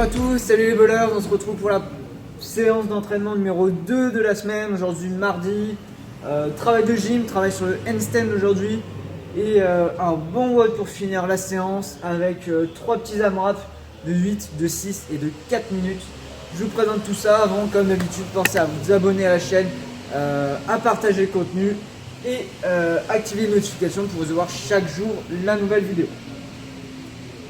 à tous, salut les voleurs, on se retrouve pour la séance d'entraînement numéro 2 de la semaine, aujourd'hui mardi. Travail de gym, travail sur le handstand aujourd'hui et un bon WOD pour finir la séance avec 3 petits AMRAP de 8, de 6 et de 4 minutes. Je vous présente tout ça avant, comme d'habitude, pensez à vous abonner à la chaîne, à partager le contenu et activer les notifications pour recevoir chaque jour la nouvelle vidéo.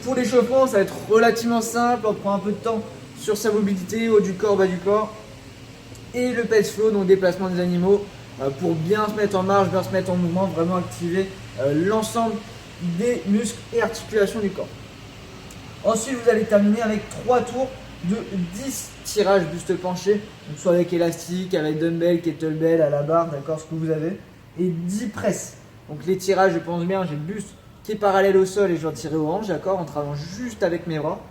Pour l'échauffement, ça va être relativement simple, on prend un peu de temps sur sa mobilité, haut du corps, bas du corps. Et le pulse flow, donc déplacement des animaux, pour bien se mettre en marche, bien se mettre en mouvement, vraiment activer l'ensemble des muscles et articulations du corps. Ensuite, vous allez terminer avec 3 tours de 10 tirages buste penché, donc soit avec élastique, avec dumbbell, kettlebell, à la barre, d'accord, ce que vous avez, et 10 presses. Donc les tirages, je pense bien, j'ai le buste qui est parallèle au sol et je dois tirer aux hanches, d'accord, en travaillant juste avec mes bras.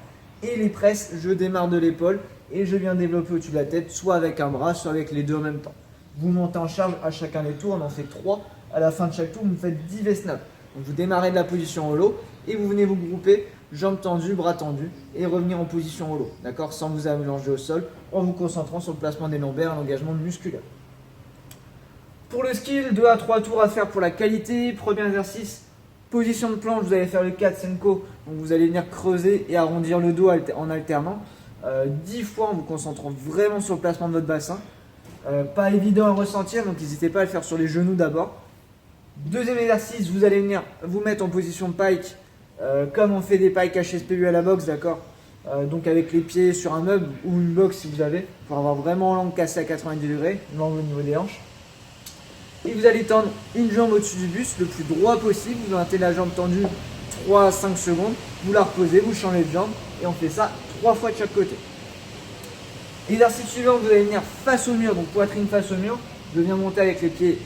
Et les presses, je démarre de l'épaule et je viens développer au-dessus de la tête, soit avec un bras, soit avec les deux en même temps. Vous montez en charge à chacun des tours, on en fait 3. À la fin de chaque tour, vous faites 10 V-snaps. Donc vous démarrez de la position holo et vous venez vous grouper, jambes tendues, bras tendus et revenir en position holo, d'accord, sans vous allonger au sol, en vous concentrant sur le placement des lombaires et l'engagement musculaire. Pour le skill, 2 à 3 tours à faire pour la qualité. Premier exercice, position de planche, vous allez faire le 4 Senko, donc vous allez venir creuser et arrondir le dos en alternant 10 fois en vous concentrant vraiment sur le placement de votre bassin. Pas évident à ressentir, donc n'hésitez pas à le faire sur les genoux d'abord. Deuxième exercice, vous allez venir vous mettre en position pike, comme on fait des pikes HSPU à la boxe, d'accord, donc avec les pieds sur un meuble ou une boxe si vous avez, pour avoir vraiment l'angle cassé à 90 degrés, l'angle au niveau des hanches. Et vous allez tendre une jambe au-dessus du buste le plus droit possible. Vous mettez la jambe tendue 3 à 5 secondes. Vous la reposez, vous changez de jambe. Et on fait ça 3 fois de chaque côté. Exercice suivant, vous allez venir face au mur. Donc poitrine face au mur. Je viens monter avec les pieds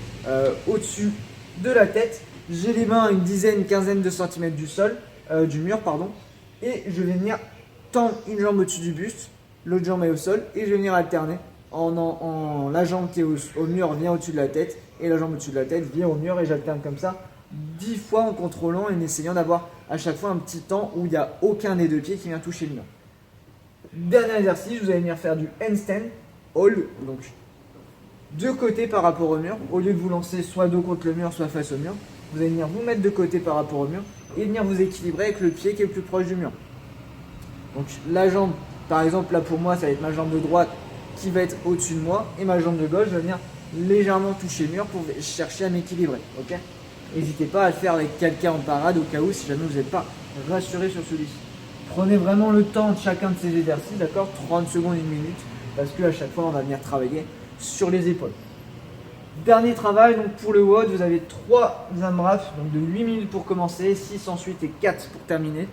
au-dessus de la tête. J'ai les mains à une dizaine, une quinzaine de centimètres du mur. Et je vais venir tendre une jambe au-dessus du buste. L'autre jambe est au sol. Et je vais venir alterner. La jambe qui est au mur vient au-dessus de la tête et la jambe au-dessus de la tête vient au mur et j'alterne comme ça 10 fois en contrôlant et en essayant d'avoir à chaque fois un petit temps où il n'y a aucun des deux pieds qui vient toucher le mur. Dernier exercice, vous allez venir faire du handstand hold, donc de côté par rapport au mur. Au lieu de vous lancer soit dos contre le mur, soit face au mur, vous allez venir vous mettre de côté par rapport au mur et venir vous équilibrer avec le pied qui est le plus proche du mur. Donc la jambe, par exemple là pour moi ça va être ma jambe de droite qui va être au-dessus de moi et ma jambe de gauche va venir légèrement toucher le mur pour chercher à m'équilibrer. Ok, n'hésitez pas à le faire avec quelqu'un en parade au cas où si jamais vous n'êtes pas rassuré sur celui-ci. Prenez vraiment le temps de chacun de ces exercices, d'accord, 30 secondes, 1 minute, parce qu'à chaque fois on va venir travailler sur les épaules. Dernier travail, donc pour le WOD, vous avez 3 AMRAP, donc de 8 minutes pour commencer, 6 ensuite et 4 pour terminer.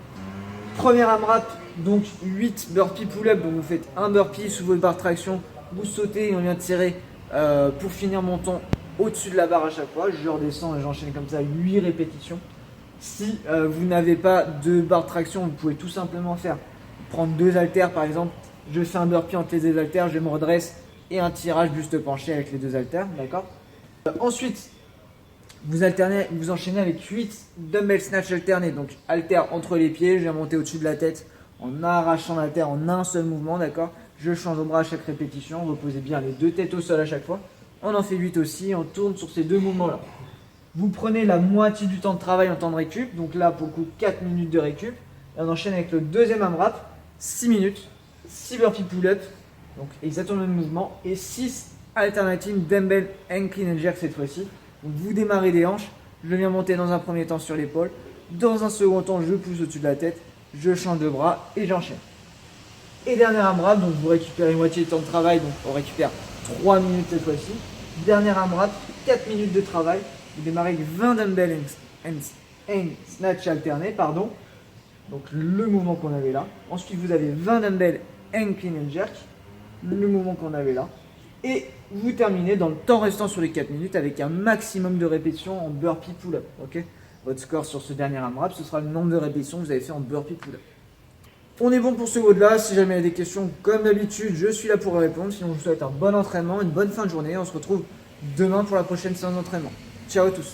Premier AMRAP, donc 8 burpee pull-up, donc vous faites un burpee sous votre barre de traction, vous sautez et on vient tirer pour finir mon temps au-dessus de la barre à chaque fois. Je redescends et j'enchaîne comme ça 8 répétitions. Si vous n'avez pas de barre de traction, vous pouvez tout simplement prendre 2 haltères par exemple. Je fais un burpee entre les 2 haltères, je me redresse et un tirage buste penché avec les 2 haltères, d'accord. Ensuite, vous enchaînez avec 8 dumbbell snatch alternés, donc haltères entre les pieds, je viens monter au-dessus de la tête en arrachant l'haltère en un seul mouvement, d'accord. Je change de bras à chaque répétition, reposez bien les 2 têtes au sol à chaque fois. On en fait 8 aussi, on tourne sur ces 2 mouvements-là. Vous prenez la moitié du temps de travail en temps de récup, donc là pour le coup 4 minutes de récup. Et on enchaîne avec le deuxième AMRAP, 6 minutes, 6 burpee pull-up, donc exactement le même mouvement, et 6 alternatives dumbbell and clean and jerk cette fois-ci. Donc vous démarrez des hanches, je viens monter dans un premier temps sur l'épaule, dans un second temps je pousse au-dessus de la tête, je change de bras et j'enchaîne. Et dernier AMRAP, donc vous récupérez moitié du temps de travail, donc on récupère 3 minutes cette fois-ci. Dernier AMRAP, 4 minutes de travail, vous démarrez avec 20 dumbbell and snatch alternés, donc le mouvement qu'on avait là. Ensuite vous avez 20 dumbbell and clean and jerk, le mouvement qu'on avait là. Et vous terminez dans le temps restant sur les 4 minutes avec un maximum de répétitions en burpee pull-up. Okay, votre score sur ce dernier AMRAP, ce sera le nombre de répétitions que vous avez fait en burpee pull-up. On est bon pour ce WOD-là. Si jamais il y a des questions, comme d'habitude, je suis là pour répondre. Sinon, je vous souhaite un bon entraînement, une bonne fin de journée. On se retrouve demain pour la prochaine séance d'entraînement. Ciao à tous.